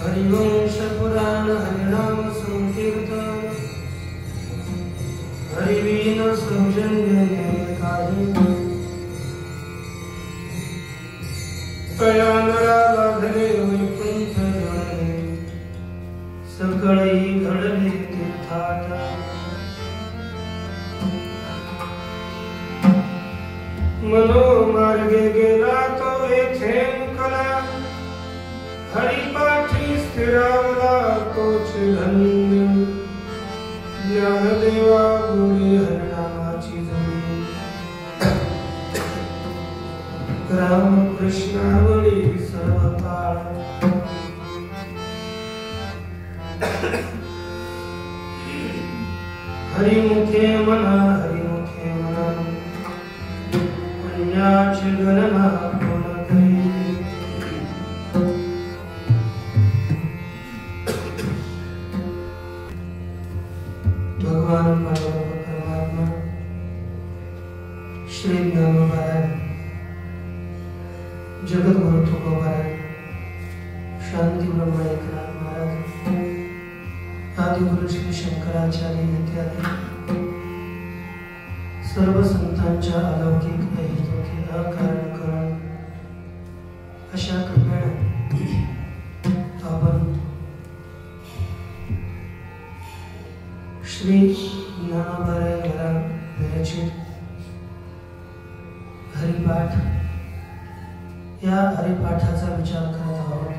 हरिवंश पुराण हरिनाम संकीर्तन हरिवीन सौजन्य काही कयानरा लाधले वैकुंठ जणे सकळी घडले तीर्थात मनोमार्गे गेला तो येथे मुकला हरिपाठी स्थिरावला तोच धन्य ज्ञानदेवा गुणी हरिनामाची जोडी राम कृष्णावळी सर्वकाळ हरिमुखे मना हरिमुखे मना पुण्याची गणना कोण करी भगवान परमात्मा श्री ज्ञानोबा जगद्गुरु तुकोबाराय शांती ब्रह्म एकनाथ महाराज आदि गुरु श्री शंकराचार्य इत्यादि सर्व संतांच्या अलौकिक अहितौकिक अकारण करण अशा कृपेने आपण श्री ज्ञानोबा विरचित हरिपाठ या हरिपाठाचा विचार करत आहोत।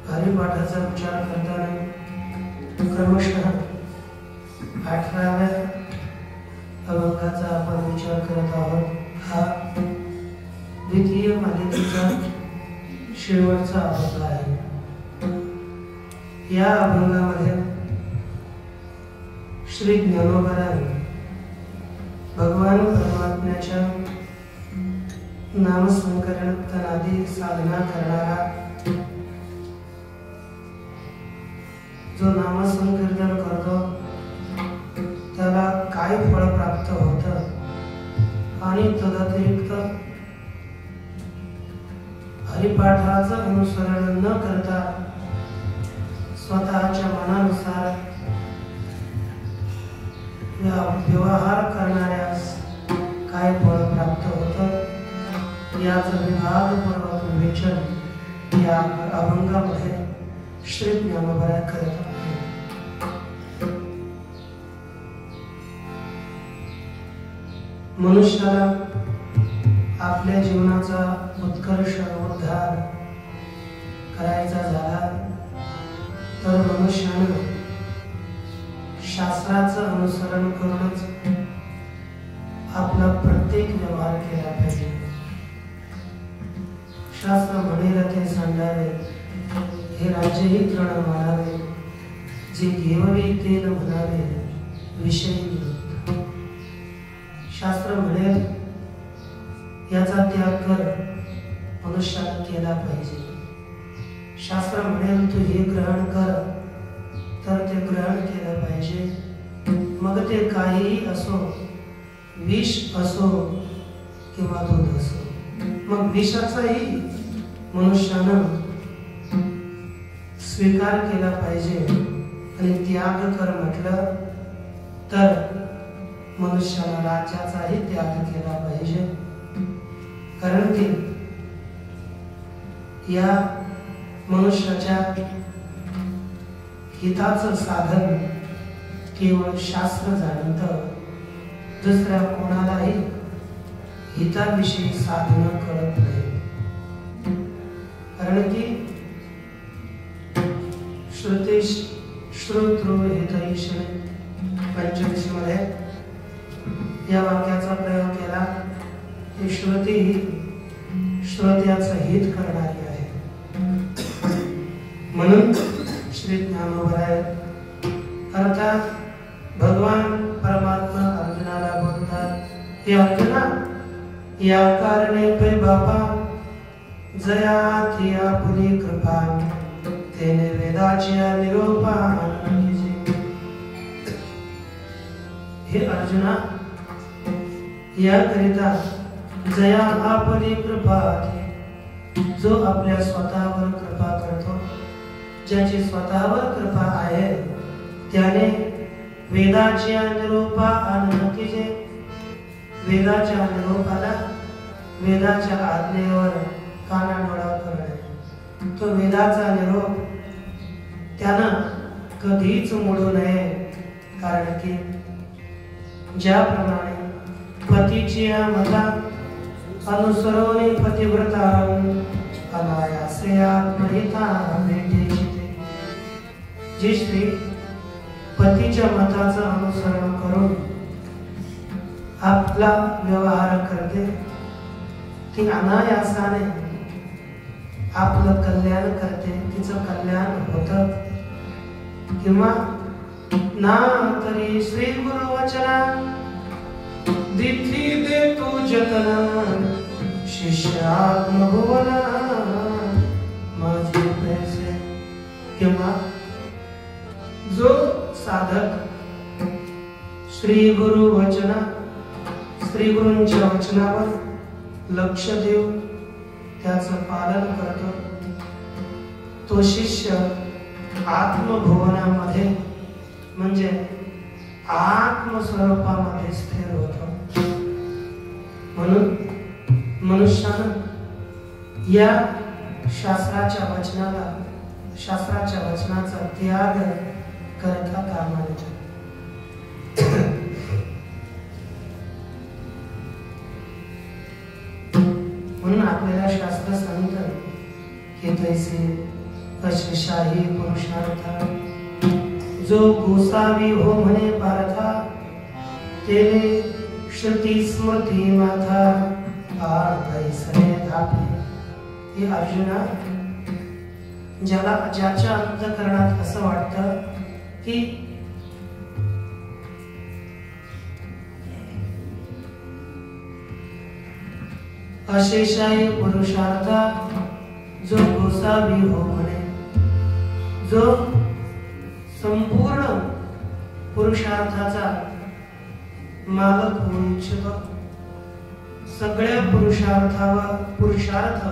हरिपाठाचा विचार करताना क्रमशः 18व्या अभंगाचा आपण विचार करत आहोत। हा द्वितीय मालिकेचा शेवटचा अभंग आहे। या अभंगामध्ये श्री ज्ञानोबा भगवान परमात्म्याच्या नामसंकीर्तनादी साधना करणारा जो नामसंकीर्तन करतो त्याला काय फळ प्राप्त होतं आणि तदतिरिक्त हरिपाठाचं अनुसरण न करता स्वतःच्या मनानुसार व्यवहार करणाऱ्यास काय फळ प्राप्त होतं याचं विभागपूर्वक विवेचन या अभंगामध्ये श्री ज्ञानोबा करत आहेत। मनुष्याला आपल्या जीवनाचा उत्कर्ष उद्धार करायचा झाला तर मनुष्याने शास्त्राचं अनुसरण करूनच आपला प्रत्येक व्यवहार केला पाहिजे। शास्त्र म्हणेल ते सांडावे हे राज्यही तृण मानावे जे घेववे तेल म्हणावे विषय विरुद्ध. शास्त्र म्हणेल याचा त्याग कर, मनुष्याने केला पाहिजे. शास्त्र म्हणेल तू हे ग्रहण कर, तर ते ग्रहण केलं पाहिजे. मग ते काहीही असो, विष असो किंवा दूध असो. मग विषाचाही मनुष्यानं स्वीकार केला पाहिजे. आणि त्याग कर म्हटलं तर मनुष्याला राज्याचाही त्याग केला पाहिजे. कारण की या मनुष्याच्या हिताचं साधन केवळ शास्त्र जाणतं, दुसऱ्या कोणालाही हिताविषयी साधन कळत नाही. कारण की श्रोतृ हितैषणे 25 मध्ये या वाक्याचा प्रयोग केला की श्रुती ही श्रोत्याचं हित करणारी आहे. म्हणून श्री ज्ञानोबराय अर्थात भगवान परमात्मा अर्जुनाला बोलतात, हे अर्जुना, या कारणे पे बापा जया थिया पुरी कृपा तेने वेदाची निरोपा. हे अर्जुना, याकरिता जया आपली कृपा, जो आपल्या स्वतःवर कृपा करतो, ज्याची स्वतःवर कृपा आहे त्याने वेदाची निरोपा आणून कीजे. वेदाच्या निरोपाला वेदाच्या आज्ञेवर कानाडोळा करणे, तो वेदाचा निरोप त्यानं कधीच मोडू नये. कारण की ज्याप्रमाणे पतीची मता अनुसरोनी पतिव्रता अनायासे आत्महिता भेटेची. जी स्त्री पतीच्या मताचं अनुसरण करून आपला व्यवहार करते ती अनायासाने आपलं कल्याण करते, तिचं कल्याण होतं. किंवा ना तरी श्री गुरु वचना दिठी दे तू जतन शिष्य आत्मभुवन माझे पैसे. किंवा जो साधक श्री गुरु वचना, श्री गुरूंच्या वचनावर लक्ष देऊन त्याचं पालन करतो, तो शिष्य आत्मभुवनामध्ये म्हणजे आत्मस्वरूपामध्ये स्थिर होतो. म्हणून मनुष्यानं या शास्त्राच्या वचनाचा त्याग करता कामा नये. म्हणून आपल्याला शास्त्र सांगतं की तैसे अशेषाही पुरुषार्थ जो गोसावी हो म्हणे पार्था तेने श्रुती स्मृती माथा आर्धैसने धापे. हे अर्जुना, ज्याच्या अंतःकरणात असं वाटतं की अशेषाही पुरुषार्थ जो गोसावी हो म्हणे, जो संपूर्ण पुरुषार्थाचा मालक होऊ इच्छितो, सगळ्या पुरुषार्थ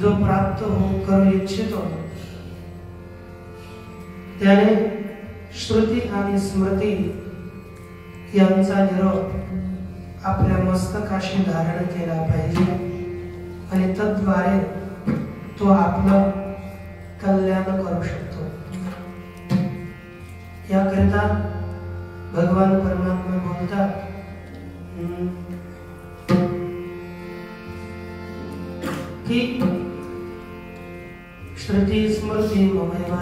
जो प्राप्त करू इच्छितो, त्याने श्रुती आणि स्मृती यांचा निरोप आपल्या मस्तकाशी धारण केला पाहिजे. आणि तद्वारे तो आपलं कल्याण करू शकतो. याकरिता भगवान परमात्मा बोलतात की श्रुती स्मृती ममैवा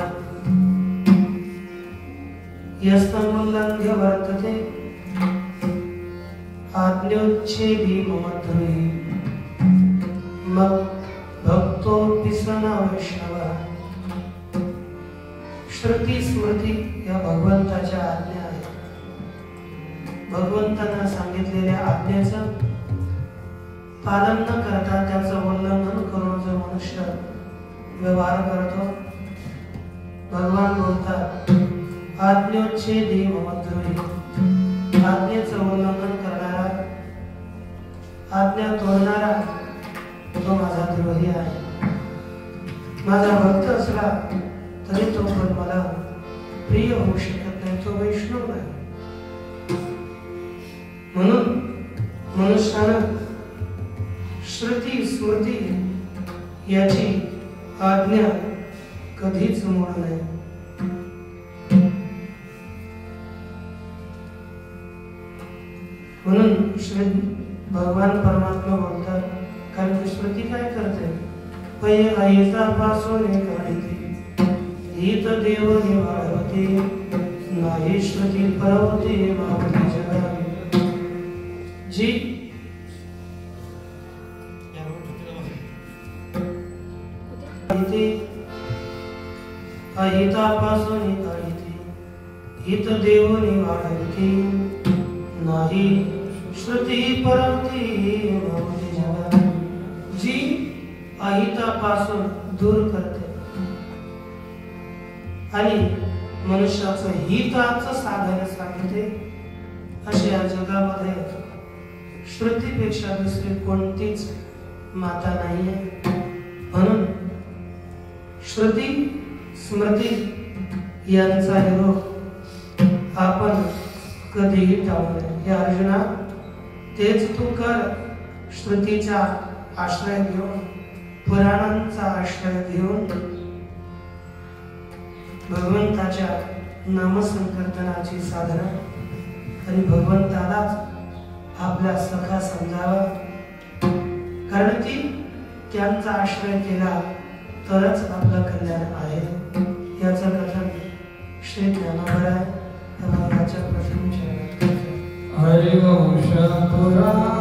यस्तमुल्लंघ्य वर्तते आज्ञोच्छेदी मम ध्रुवी मग भक्तोऽपि स न वैष्णवः. श्रुती स्मृती या भगवंताच्या आज्ञा आहेत. भगवंतांना सांगितलेल्या आज्ञेचं पालन न करता त्याचं उल्लंघन करून जो मनुष्य व्यवहार करतो, भगवान बोलतात आज्ञोच्छेदी ममद्रोही. आज्ञेचं उल्लंघन करणारा, आज्ञा तोडणारा तो माझा द्रोही आहे. माझा भक्त असला तरी तो पण मला प्रिय होऊ शकत नाही, तो वैष्णव नाही. म्हणून मनुष्यानं श्रुती स्मृती याची आज्ञा कधीच मोडू नये. म्हणून श्री भगवान परमात्मा बोलतात, कारण की श्रुती काय करते, पै आईचा पासून काढते हित देव निवाळते, नाही श्रुती परवते मावली जगावी. जी अहितापासून काढते हित देव निवाळते, नाही श्रुती परवते मावली जगावी. जी अहितापासून दूर करते आणि मनुष्याचं हिताचं साधन सांगते, अशा या जगामध्ये श्रुतीपेक्षा दुसरी कोणतीच माता नाहीये. म्हणून श्रुती स्मृती यांचा निरोप आपण कधीही टाळू नये. हे अर्जुना, तेच तू कर. श्रुतीचा आश्रय घेऊन, पुराणांचा आश्रय घेऊन भगवंताच्या नामसंकीर्तनाची साधना आणि भगवंतालाच आपला सखा समजावा. कारण की त्यांचा आश्रय केला तरच आपलं कल्याण आहे. याचं कथन श्री ज्ञानोबराय भगवानाच्या प्रथम चरणात. हरिवंश पुराण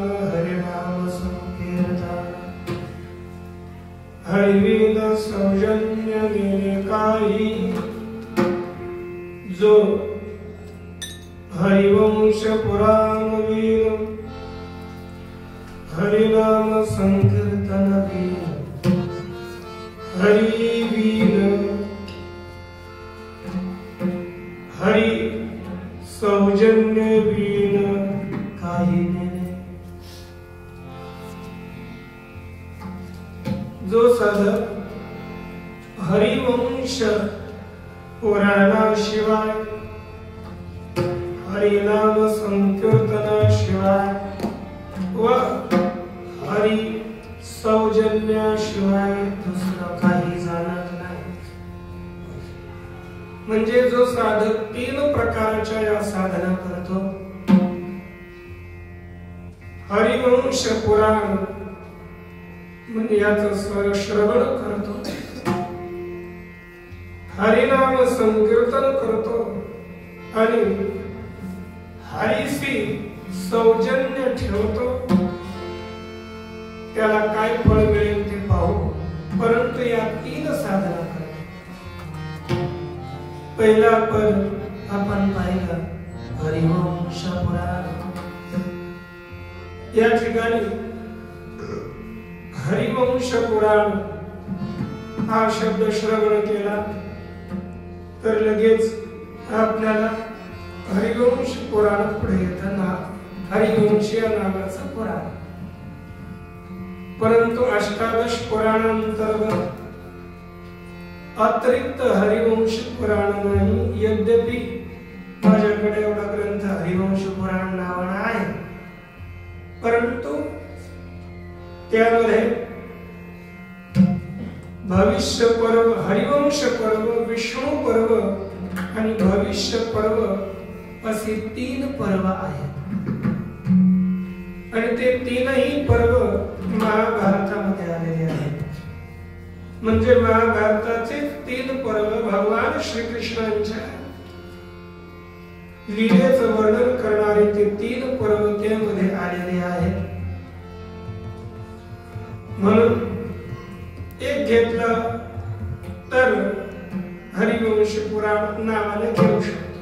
हरिनाम संकीर्तन हरिवेद सौजन्य मेरे काही जो हरिवंश पुराण वीर हरिनाम संकीर्तन वीर हरि वीर हरि सौजन्य वीर काही नाही। जो साधक हरिवंश पुराणाशिवाय हरिनाम संकीर्तनाशिवाय व हरि सौजन्याशिवाय दुसरं काही जाणत नाही, म्हणजे जो साधक 3 प्रकारच्या या साधना करतो, हरिवंश पुराण म्हणजे याचं श्रवण करतो, हरिनाम संकीर्तन करतो आणि हरीशी सौजन्य ठेवतो, त्याला काय फळ मिळेल ते पाहू। परंतु या 3 साधना करतो। पहिला पद आपण पाहिलं हरिवंश पुराण। या ठिकाणी हरिवंश पुराण हा शब्द श्रवण केला तर लगेच आपल्याला हरिवंश पुराण पुढे येतं ना, हरिवंश या नावाचं पुराण। परंतु अष्टादश पुराणांतर्गत अतिरिक्त हरिवंश पुराण नाही। यद्यपि माझ्याकडे एवढा ग्रंथ हरिवंश पुराण नावाने आहे, परंतु त्यामध्ये भविष्य पर्व, हरिवंश पर्व, विष्णू पर्व आणि भविष्य पर्व असे 3 पर्व आहेत आणि ते 3ही पर्व महाभारतामध्ये आलेले आहेत। म्हणजे महाभारताचे 3 पर्व भगवान श्रीकृष्णांच्या लीलेचं वर्णन करणारे ते 3 पर्व त्यामध्ये आलेले आहेत। म्हणून एक घेतलं तर हरिवंश पुराण नावाने घेऊ शकतो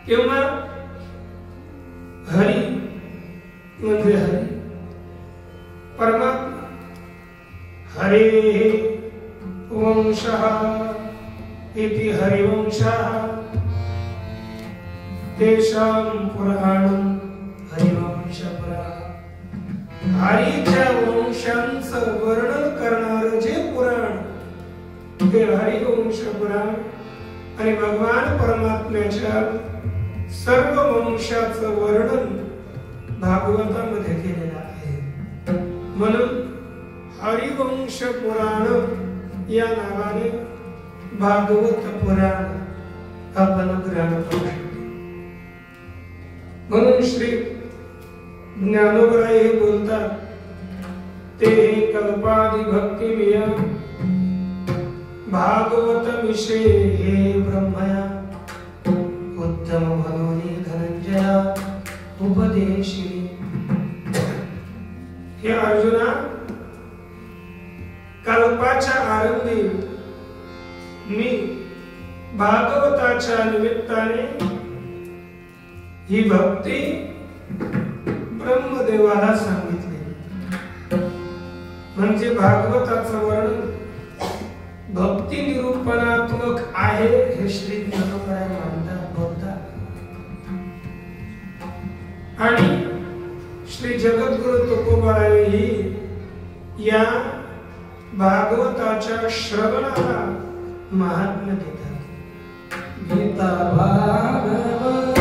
किंवा हरी म्हणजे हरी परमात्मा, हरे वंशः इति हरिवंशः तेषां पुराणं हरिवंश पुराण। हरीच्या वंशांचं वर्णन करणारं जे पुराण ते हरिवंश पुराण आणि भगवान परमात्म्याच्या सर्व वंशाचं वर्णन भागवतामध्ये केलेलं आहे। म्हणून हरिवंश पुराण या नावाने भागवत पुराण आपण ग्रहण करू शकतो। म्हणून श्री ज्ञानोबराय हे बोलतात ते कल्पादि भक्ती मिया भागवत मिशे हे ब्रह्मया उत्तम मनोनी धनंजया उपदेशी। हे अर्जुना, कल्पाच्या आरंभी मी भागवताच्या निमित्ताने ही भक्ती ब्रह्मदेवाला सांगितले। म्हणजे भागवताचं वर्णन भक्ती निरूपणात्मक आहे हे श्री ज्ञानोबराय मानतात, बोलतात। आणि श्री जगद्गुरु तुकोबाराय ही या भागवताच्या श्रवणाला महात्म्य देतात। गीता भागवत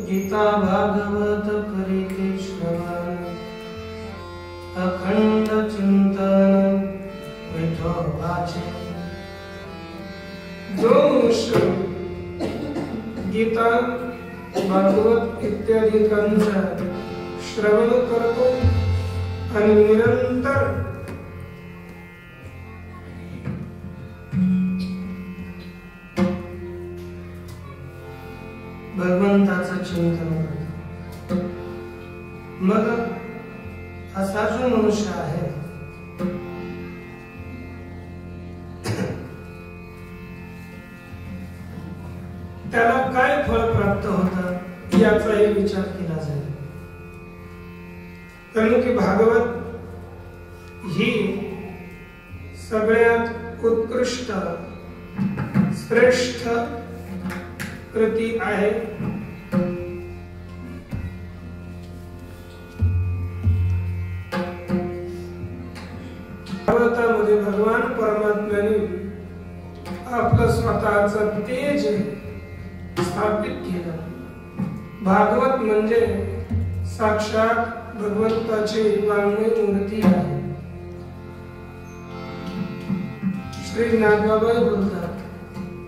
गीता भागवत करीते श्रवण अखंड चिंतन विठोबाचे। जो मनुष्य गीता भागवत इत्यादी ग्रंथांचा श्रवण करतो आणि निरंतर भगवंताचं चिंतन करतो, मग असा जो मनुष्य आहे त्याला काय फळ प्राप्त होतं याचाही विचार केला जाईल। कारण की भागवत ही सगळ्यात उत्कृष्ट श्रेष्ठ कृती आहे। भागवतामध्ये भगवान परमात्म्याने आपलं स्वतःचं तेज स्थापित केलं। भागवत म्हणजे साक्षात भगवंताची वाङ्मय मूर्ती आहे। श्री नागबाबा बोलतात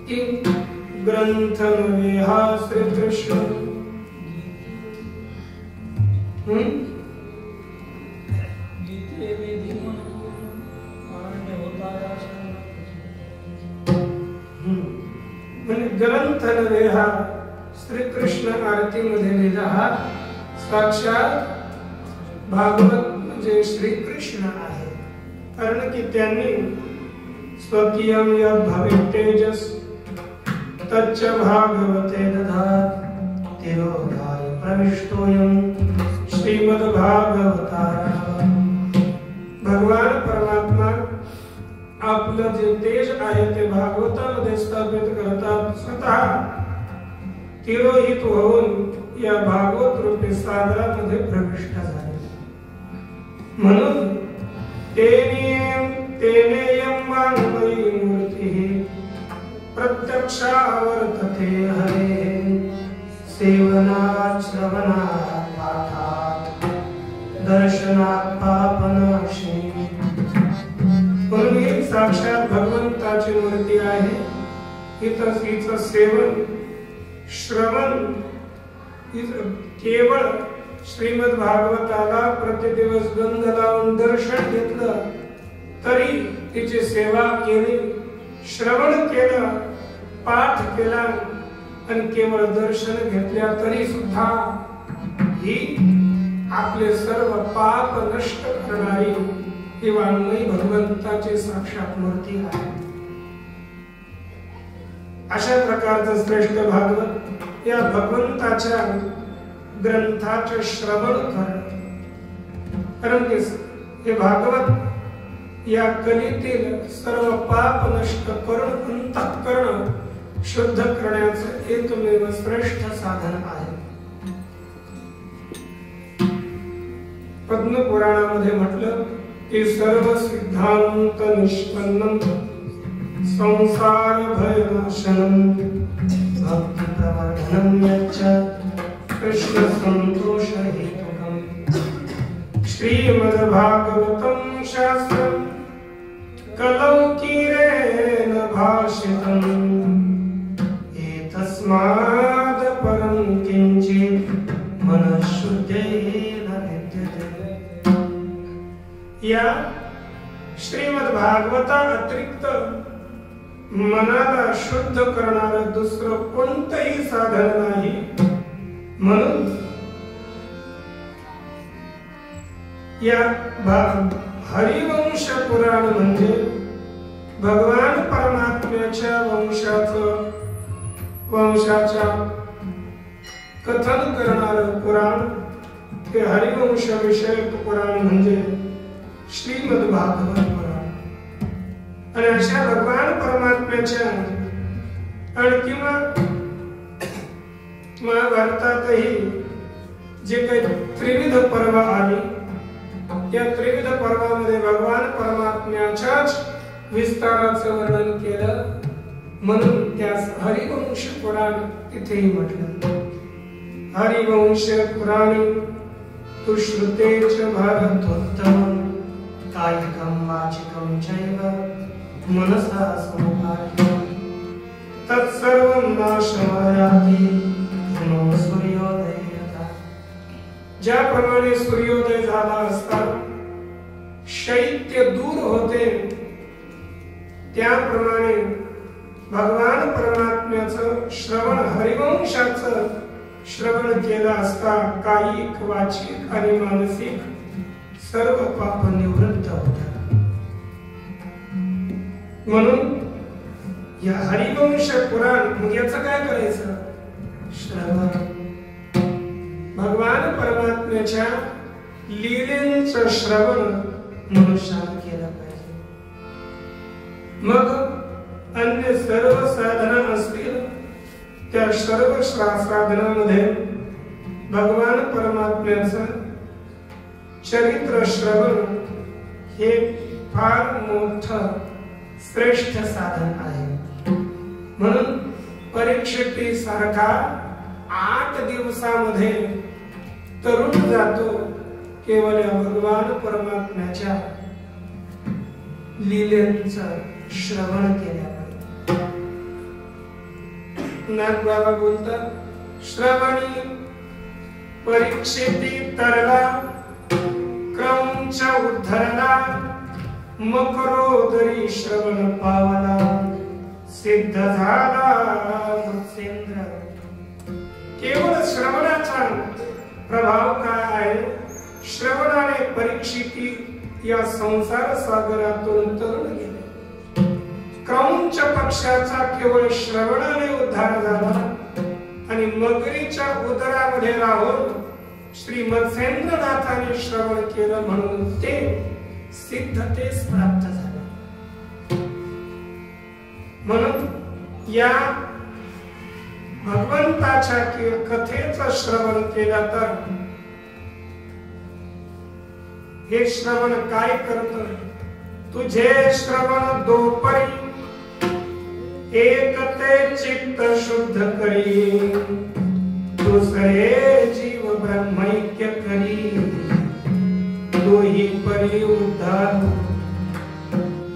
की ग्रंथ नव्हे हा श्री कृष्ण। म्हणजे ग्रंथ नव्हे हा श्री कृष्ण आरती मध्ये लिहिला हा साक्षात भागवत म्हणजे श्री कृष्ण आहे। कारण की त्यांनी स्वकीयम यद् भवेत् तेजस तच्च भागवते दधात् तिरोधाय प्रविष्टोऽयं श्रीमद्भागवतारः। भगवान परमात्मा आपलं जे तेज आहे ते भागवतामध्ये स्थापित करतात। स्वतः तिरोहित होऊन या भागवत रूपी सागरामध्ये प्रविष्ट झाले। म्हणून तेनेयं वाङ्मयी मूर्तिः प्रत्यक्षावर्तते हरे सेवनात् श्रवणात् पाठात् दर्शनात् पापनाशिनी। म्हणून ही साक्षात भगवंताची मूर्ती आहे। हिचं सेवन श्रवण केवळ श्रीमद भागवताला प्रतिदिवस गंध लावून दर्शन घेतलं तरी तिची सेवा केली, श्रवण केलं, पाठ केला आणि केवळ दर्शन घेतल्या तरी सुद्धा ही आपले सर्व पाप नष्ट करणारी ही वाङ्मयी भगवंताची साक्षात मूर्ती आहे। अशा प्रकारचं श्रेष्ठ भागवत या भगवंताच्या ग्रंथाचे श्रवण करणं। कारण की हे भागवत या कलीतील सर्व पाप नष्ट करून अंतःकरण शुद्ध करण्याचं एकमेव श्रेष्ठ साधन आहे। पद्म पुराणामध्ये म्हटलं की सर्व सिद्धांत निष्पन्नम संसार भयनाशनम भक्ति प्रवर्धनम यच्च कृष्ण संतोष हेतुकम श्रीमद्भागवतं शास्त्रं कलौकीरेण भाषितम् एतस्माद् परं किंचित् मनःशुद्धेन विद्यते। या श्रीमद्भागवता अतिरिक्त मनाला शुद्ध करणारं दुसरं कोणतंही साधन नाही। म्हणून या हरिवंश पुराण म्हणजे भगवान परमात्म्याच्या वंशाचं वंशाचा कथन करणारे पुराण हे हरिवंश विषयक पुराण म्हणजे श्रीमद भागवत पुराण। आणि अशा भगवान परमात्म्याच्या आणि किंवा महाभारतातही जे काही त्रिविध पर्व आली त्या त्रिविध पर्वामध्ये भगवान परमात्म्याच्याच विस्ताराचं वर्णन केलं, म्हणून त्यास हरिवंश पुराण तिथेही म्हटलं। हरिवंश पुराणी तु श्रुतेच भारतोत्तमं कायिकं वाचिकं चैव मनसा समुपार्यं तत्सर्वं नाशमायाति घनो सूर्योदयः। ज्याप्रमाणे सूर्योदय झाला असता शैत्य दूर होते, त्याप्रमाणे भगवान परमात्म्याचं श्रवण हरिवंशाचं श्रवण केलं असता कायिक वाचिक आणि मानसिक सर्व पाप निवृत्त होतात। म्हणून या हरिवंश पुराण मग याचं काय करायचं? श्रवण, भगवान परमात्म्याच्या लीलेचं श्रवण मनुष्याने केलं पाहिजे। मग अन्य सर्व साधना असतील त्या सर्व साधनांमध्ये भगवान परमात्म्याचं चरित्र श्रवण हे फार मोठं श्रेष्ठ साधन आहे। म्हणून परीक्षिती सारखा 8 दिवसामध्ये तरुण जातो केवळ भगवान परमात्म्याच्या लीलेचं श्रवण केल्यामुळे। नागबाबा बोलतात, श्रवणी परीक्षिती तरला क्रमच उद्धरला मकरोदरी श्रवण पावला सिद्ध झाला मत्स्येंद्र। केवळ श्रवणाचा प्रभाव काय आहे? श्रवणाने परीक्षिती या संसार सागरातून तरुण गेले। क्रौंच पक्षाचा केवळ श्रवणाने उद्धार झाला आणि मगरीच्या उदरामध्ये राहून श्री मत्स्येंद्रनाथाने श्रवण केलं, म्हणून ते सिद्धतेस प्राप्त झाले। म्हणून या भगवंताच्या कथेचं श्रवण केलं तर हे श्रवण काय करतं? तुझे श्रवण दोपरी एक ते चित्त शुद्ध करी दुसरे जीव ब्रह्मैक्य करी दोही परी उद्धार।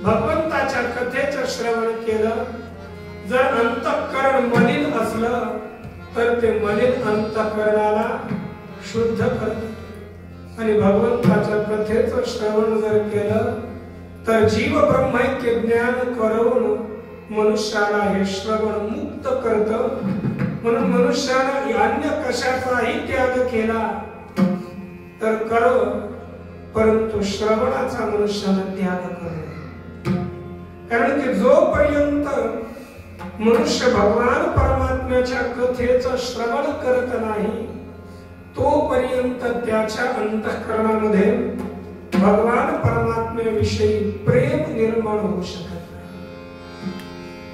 भगवंताच्या कथेचं श्रवण केलं, जर अंतःकरण मलिन असलं तर ते मलिन अंतःकरणाला शुद्ध करतं। आणि भगवंताच्या कथेचं श्रवण जर केलं तर जीव ब्रह्मैक्य ज्ञान करून मनुष्याला हे श्रवण मुक्त करतं। म्हणून मनुष्याने अन्य कशाचाही त्याग केला तर करो, परंतु श्रवणाचा मनुष्याने त्याग करू। कारण की जोपर्यंत मनुष्य भगवान परमात्म्याच्या कथेचं श्रवण करत नाही तोपर्यंत त्याच्या अंतःकरणामध्ये भगवान परमात्म्याविषयी प्रेम निर्माण होऊ शकत नाही।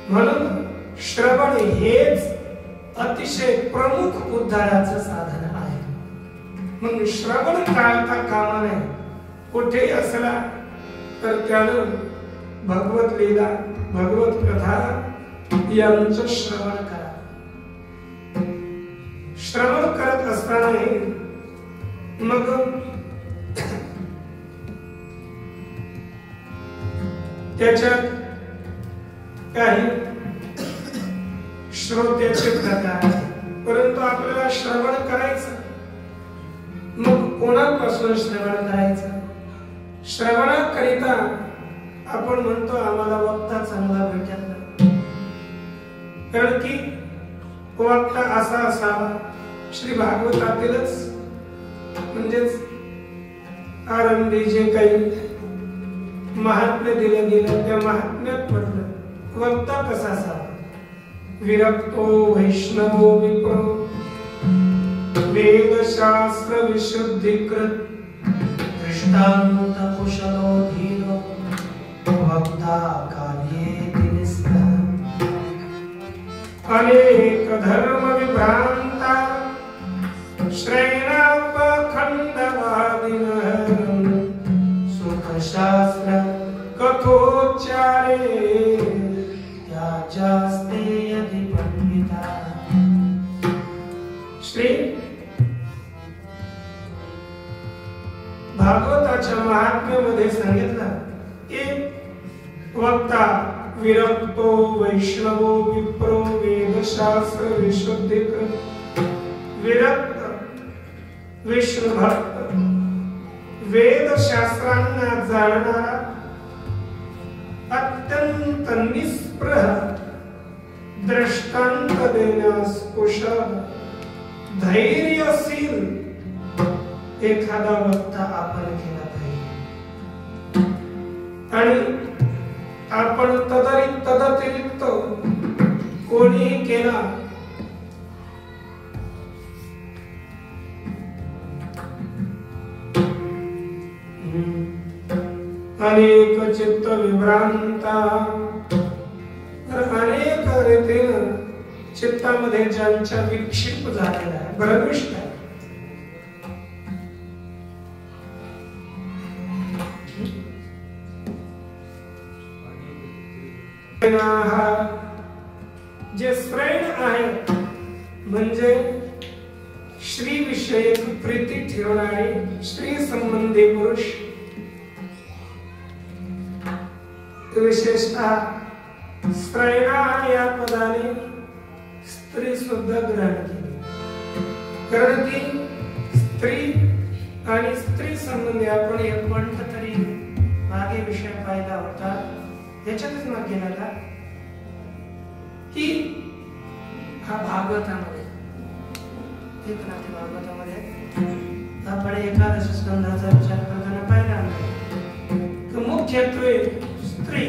म्हणून श्रवण हेच अतिशय प्रमुख उद्धाराचं साधन आहे। म्हणून श्रवण टाळता कामा नये। कुठेही असला तर त्यानं भगवत लीला भगवत कथा यांचं श्रवण करा। श्रवण करत असताना मग त्याच्यात काही श्रोत्याचे प्रकार, परंतु आपल्याला श्रवण करायचं, मग कोणापासून श्रवण करायचं? श्रवणाकरिता आपण म्हणतो आम्हाला वक्ता चांगला भेटत नाही, कारण की वक्ता असा असावा। श्री भागवतातीलच म्हणजेच आरंभी जे काही महात्म्य दिलं गेलं त्या महात्म्यात म्हटलं वक्ता कसा असावा। विरक्तो वैष्णवो विप्रो वेद शास्त्र विशुद्धिकृत दृष्टान्त कुशलो धीरो वक्ता कार्ये निष्ठा अनेक धर्म विभ्रांता श्रेणापखंडवादिनः सुख शास्त्र कथोच्चारे त्याजास्ते यदि पंडिता। श्री भागवताच्या महात्म्यामध्ये सांगितलं की वक्ता विरक्तो वैष्णवो विप्रो वेदशास्त्र विशुद्धिकृत विरक्त विष्णु भक्त वेद शास्त्रांना जाणणारा अत्यंत निस्पृह दृष्टांत देण्यास कुशल धैर्यशील एखादा वक्ता आपण केला पाहिजे आणि आपण तदतिरिक्त कोणीही केला अनेक चित्त विभ्रांता अनेक रीतीने चित्तामध्ये ज्यांच्या विक्षिप्त झालेला आहे भ्रमिष्ट आहे जे श्रेण आहे म्हणजे श्री विषयक प्रीती ठेवणारे श्री संबंधी पुरुष विशेषतः स्त्रैणा या पदाने स्त्री सुद्धा ग्रहण केली कारण की स्त्री आणि स्त्री संबंधी आपण एक पंथ तरी मागे विषय पाहिला होता याच्यातच मग गेला का की हा भागवतामध्ये एक नाते भागवतामध्ये आपण एकादश स्कंधाचा विचार करताना पाहिला की मुख्यत्वे स्त्री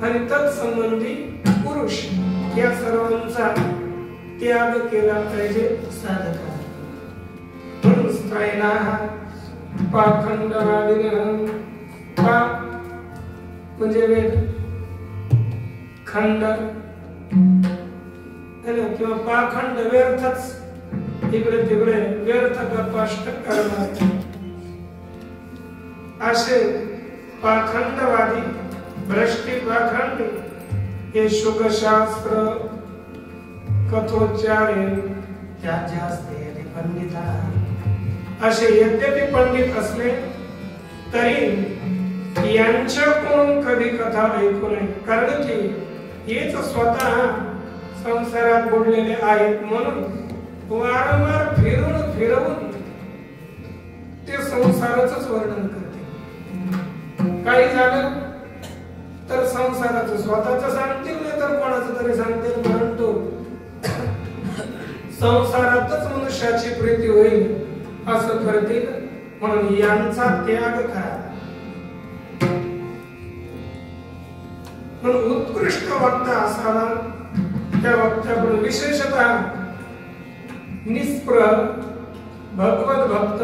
आणि तत्संबंधी पुरुष या सर्वांचा त्याग केला पाहिजे साधकाने म्हणून स्त्रीला पाखंडवादीनं म्हणजे वेद खंड किंवा पाखंड व्यर्थच इकडे तिकडे व्यर्थ गप्पाष्ट करणार असे पाखंडवादी भ्रष्टी पाखंड हे शुकशास्त्र कथोच्चारे त्याजास्ते पंडिता असे यद्यपि पंडित असले तरी यांच्याकडून कधी कथा ऐकू नये कारण की हेच स्वतः संसारात बुडलेले आहेत म्हणून वारंवार फिरवून ते संसाराचंच वर्णन करते काही झालं तर संसाराचं स्वतःच सांगतील नाही तर कोणाचं तरी सांगतील परंतु संसारातच मनुष्याची प्रीती होईल असं करतील म्हणून यांचा त्याग करा म्हणून उत्कृष्ट वक्ता असावा त्या वक्त्याकडून विशेषतः निस्पृह भगवत भक्त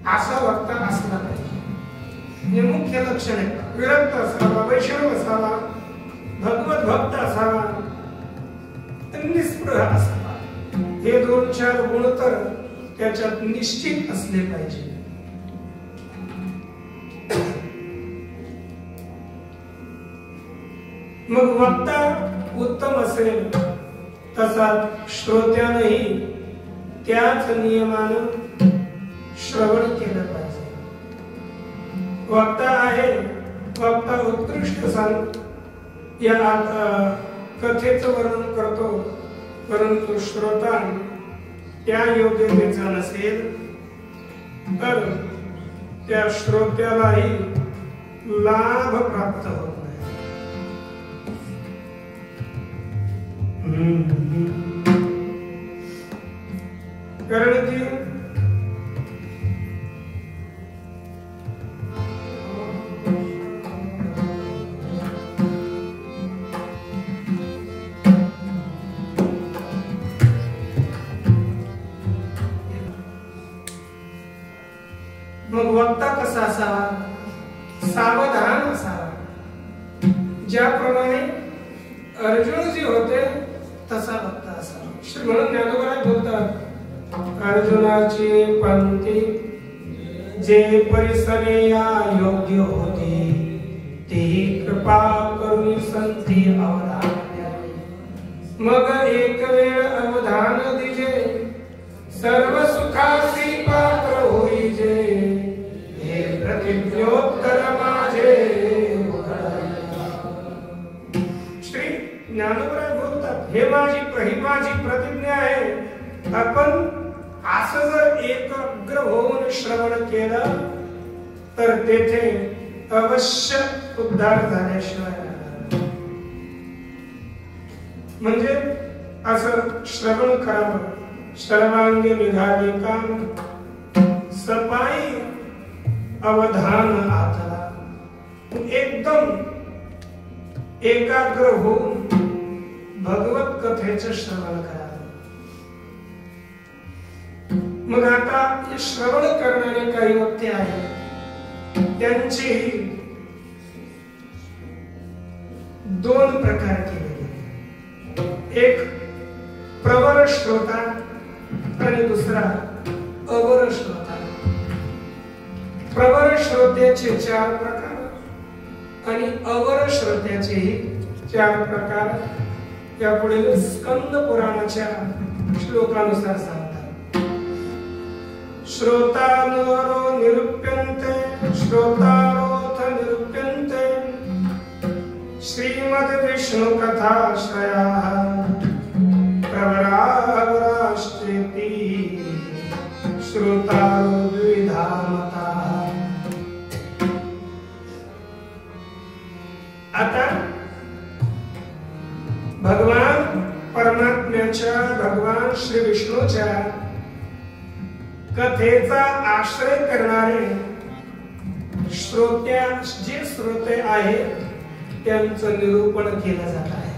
असा वक्ता असला पाहिजे हे मुख्य लक्षण आहे विरक्त असावा वैष्णव असावा भगवत भक्त असावा निस्पृह असावा हे दोन चार गुण तर त्याच्यात निश्चित असले पाहिजे मग वक्ता उत्तम असेल तसा श्रोत्यानेही त्याच नियमानं श्रवण केलं पाहिजे वक्ता आहे वक्ता उत्कृष्ट सांग या कथेचं वर्णन करतो परंतु श्रोता त्या योग्यतेचा नसेल तर त्या श्रोत्यालाही लाभ प्राप्त होत नाही कारण की मग वक्ता कसा असावा? सावधान असावा. ज्याप्रमाणे अर्जुन जे होते तसा वक्ता असावा. श्री म्हणून ज्ञानोबा बोलतात, अर्जुनाची पंक्ती जे परिसरेया योग्य होते ते कृपा करून संती अवधान. मग एक वेळ अवधान दिजे सर्व सुखासी पात्र होईजे. हे प्रतिज्ञोत्तर माझे. श्री ज्ञानोबा बोलतात, ही माझी प्रतिज्ञा आहे. आपण असं जर एकाग्र होऊन श्रवण केलं तर तेथे अवश्य उद्धार झाल्याशिवाय राहणार. म्हणजे असं श्रवण करावं. सर्वांगी निघाले काम सपाई अवधान आतला. एकदम एकाग्र होऊन भगवत कथेचं श्रवण करावं. मग आता श्रवण करणारे काही वक्ते आहेत, त्यांची दोन प्रकार केले. एक प्रवर श्रोता आणि दुसरा अवर श्रोता. प्रवर श्रोत्याचे 4 प्रकार आणि अवर श्रोत्याचे 4 प्रकार या पुढील स्कंद पुराणाच्या श्लोकानुसार सांगतात. श्रोतारो निरूप्यन्ते श्रोतारोथ निरूप्यन्ते श्रीमद् विष्णु कथाश्रयाः प्रवरावराश्चेति श्रोतारो द्विधा मताः. आता भगवान परमात्म्याच्या, भगवान श्री विष्णूच्या कथेचा आश्रय करणारे जे श्रोते आहेत त्यांचं निरूपण केलं जात आहे.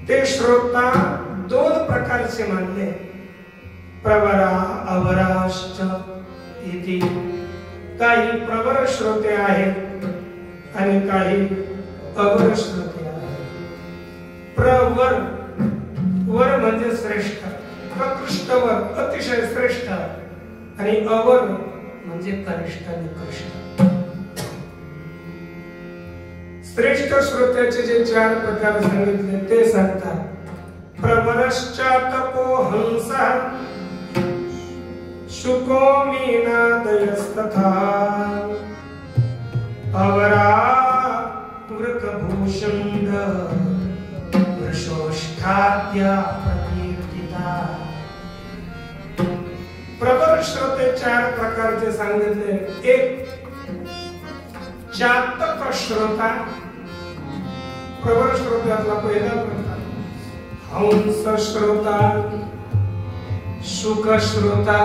ते श्रोता 2 प्रकारचे मानले, प्रवरा अवराश्च इति. काही प्रवर श्रोते आहेत आणि काही अवर श्रोते आहेत. प्रवर वर म्हणजे श्रेष्ठ, प्रकृष्ट वर, अतिशय श्रेष्ठ. आणि अवर म्हणजे कनिष्ठ, निकृष्ट. श्रेष्ठ श्रोत्याचे जे 4 प्रकार सांगितले ते सांगतात. प्रवरश्चातपो हंसः शुको मीनादयस्तथा अवरा वृकभूषंग वृषोष्ठाद्या प्रकीर्तिता. प्रवर श्रोते 4 प्रकारचे सांगितले. एक चातक श्रोता. प्रवर श्रोत्यातला पहिला प्रकार हंस श्रोता, शुक श्रोता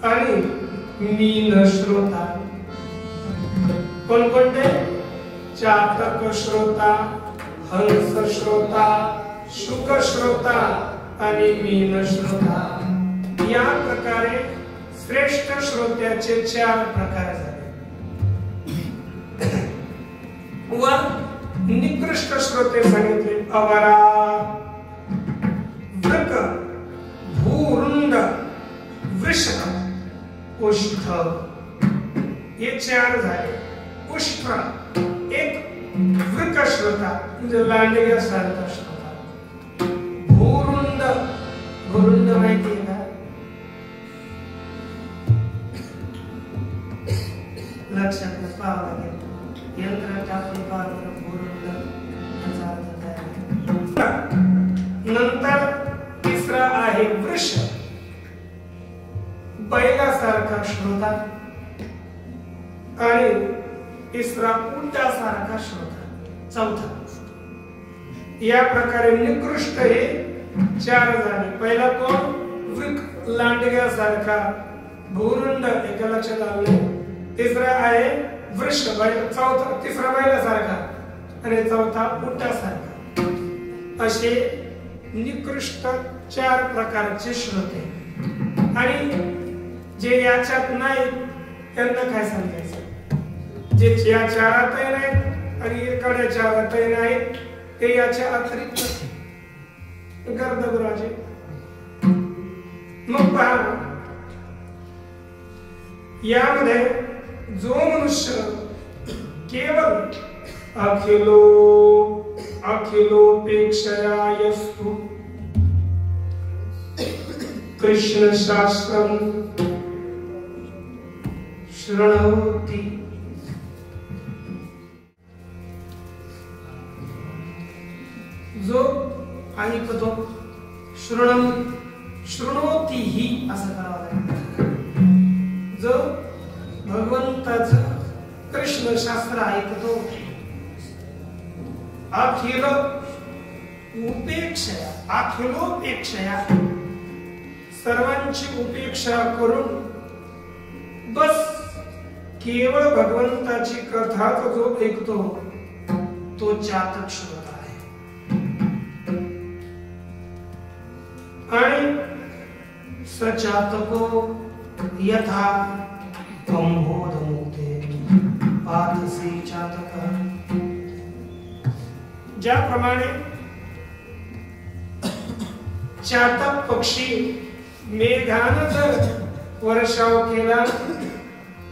आणि मीन श्रोता. कोणकोणते? चातक श्रोता, हंस श्रोता, शुक श्रोता आणि मीन श्रोता. या प्रकारे श्रेष्ठ श्रोत्याचे 4 प्रकार झाले. व निकृष्ट श्रोते सांगितले. अवरा, वृक, भूरुंड, वृष, उष्ठ. हे 4 झाले. उष्ठ एक वृक श्रोता म्हणजे लांडग्यासारखा श्रोता. भूरुंड, भूरुंड माहिती आहे का? लक्षात पाहावं लागेल. यंत्र टाकून पाहून भूरुंड याचा अर्थ काय. नंतर तिसरा आहे वृष, बैलासारखा श्रोता. आणि तिसरा उंटासारखा श्रोता. चौथा. या प्रकारे निकृष्ट हे 4 झाले. पहिला कोण? वृक, लांडग्यासारखा. भूरुंड, एका लक्षात आले. तिसरा आहे वृष, चौथा तिसरा बैलासारखा आणि चौथा उंटासारखा. असे निकृष्ट 4 प्रकारचे श्रोते. आणि जे याच्यात नाही त्यांना काय समजायचं? जे या चारातही नाहीत आणि एखाद्या चारातही नाहीत ते याच्या अतिरिक्त गर्दभराजे. मग पहा, यामध्ये जो मनुष्य केवळ अखिलोपेक्षया यस्तु कृष्ण शास्त्रम शृणोति, जो ऐकतो, शृणोति ही असं करावं लागेल. जो भगवंताचं कृष्ण शास्त्र ऐकतो, अखिल अखिलोपेक्षया सर्वांची उपेक्षा करून बस केवळ भगवंताची कथा जो ऐकतो तो चातक श्रोता आहे. आणि सचातको यथा कंबोध मुक्ते पाथसी चातक, ज्याप्रमाणे चातक पक्षी मेघानं जर वर्षाव केला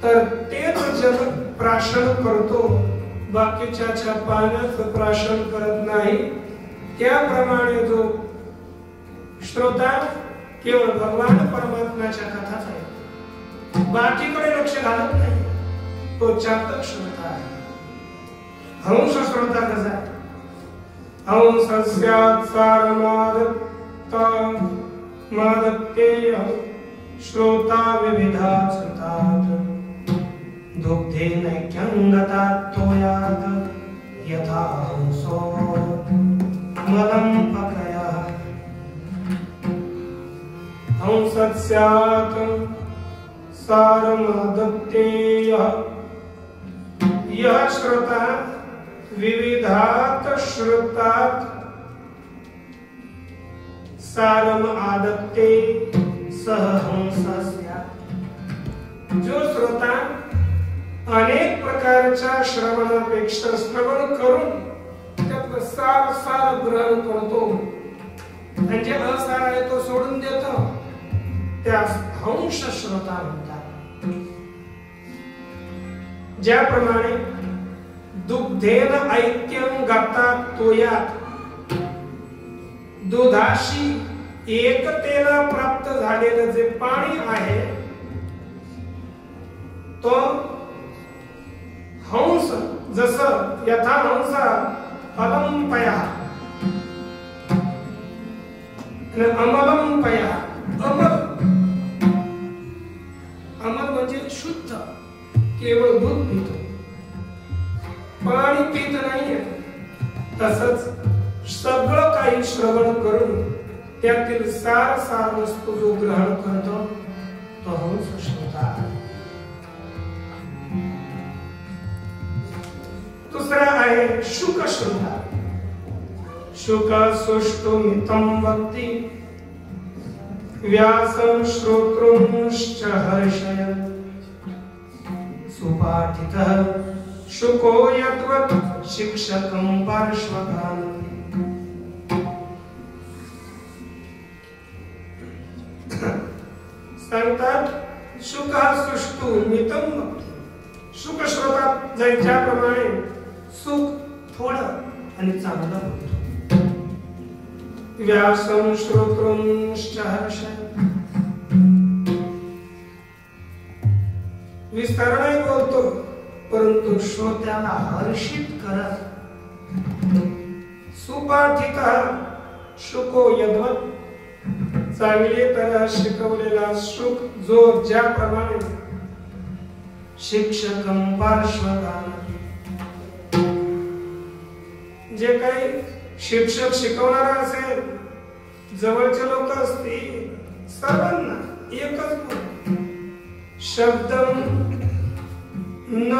तर तेच जल प्राशन करतो, बाकीच्या पाण्याचं प्राशन करत नाही. त्याप्रमाणे जो श्रोता केवळ भगवान परमात्म्याच्या कथाच आहे, बाकीकडे लक्ष घालत नाही, तो चातक श्रोता आहे. हंस श्रोता कसा आहे? हंसस्यात् सारमादत्तेय श्रोता विविधात् श्रुतात् दुग्धेनैक्यं गतात् तोयात् यथा हंसो मलं पकयः. हंसस्यात् सारमादत्तेय यः श्रोता विविधात् श्रुतात् सारम आदत्ते सह हंसस्य, जो श्रोता अनेक प्रकारच्या श्रवणापेक्षा श्रवण करून त्यातलं सार ग्रहण करतो आणि जे असार आहे तो सोडून देतो, त्यास हंस श्रोता म्हणतात. ज्याप्रमाणे दुग्धेन ऐक्यं गतात तोयात, दुधाशी एकतेला प्राप्त झालेलं जे पाणी आहे तो हंस, जसं यथा हंसा अलंपया अमलंपया, अमल म्हणजे शुद्ध, केवळ दूध पितो, पाणी पित नाहीये, तसंच सगळं काही श्रवण करून त्यातील सार वस्तू जो ग्रहण करतो तो हंस श्रोता आहे. दुसरा आहे शुक श्रोता. शुक सुष्टुमितं वक्ति व्यासं श्रोतृंश्च हर्षयन् सुपाठितः शुको यद्वत् शिक्षकं पार्श्वगान्. सांगतात शुक सुष्टु मितं वक्ति, शुक श्रोतात ज्याप्रमाणे सुख थोडं आणि चांगलं होतं. व्यासं श्रोतृंश्च हर्षयन्, विस्तार नाही बोलतो परंतु श्रोत्याला हर्षित करत. सुपाठितः शुको यद्वत्, चांगली तरह शिकवलेला शुक जो ज्याप्रमाणे शिक्षकं पार्श्वगान्, जे काही शिक्षक शिकवणारा असेल, जवळचे लोक असतील, सर्वांना एकच शब्दं न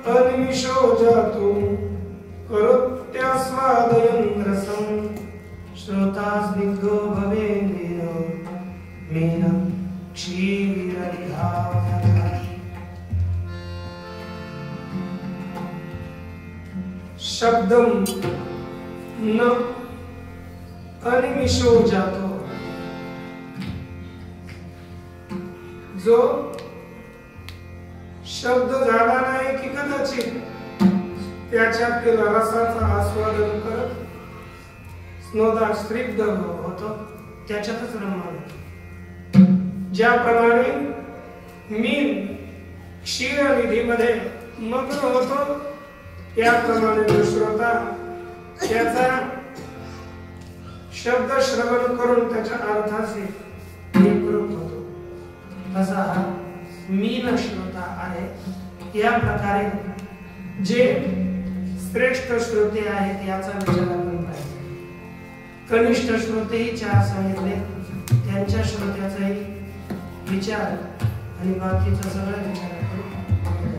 अनिमिषो जातो करोत्यास्वादयन् रसं श्रोतास्निग्धो भवेन्द्रियो मेन क्षीरविधा. शब्दम न अनिमिषो जातो, जो शब्द झाला नाही की कदाचित त्याच्यातील रसाचा आस्वादन करत स्नोदा स्त्रीब्ध होतो, त्याच्यातच रमण. ज्याप्रमाणे मीन क्षीरनिधीमध्ये मग्न होतो, त्याप्रमाणे जो श्रोता त्याचा शब्द श्रवण करून त्याच्या अर्थाचे एकरूप होतो, तसा हा मीन श्रोता आहे. या प्रकारे जे श्रेष्ठ श्रोते आहेत याचा विचार आपण पाहिजे. कनिष्ठ श्रोतेही चार सांगितले, त्यांच्या श्रोत्याचाही विचार आणि बाकीचा सगळा विचार आपण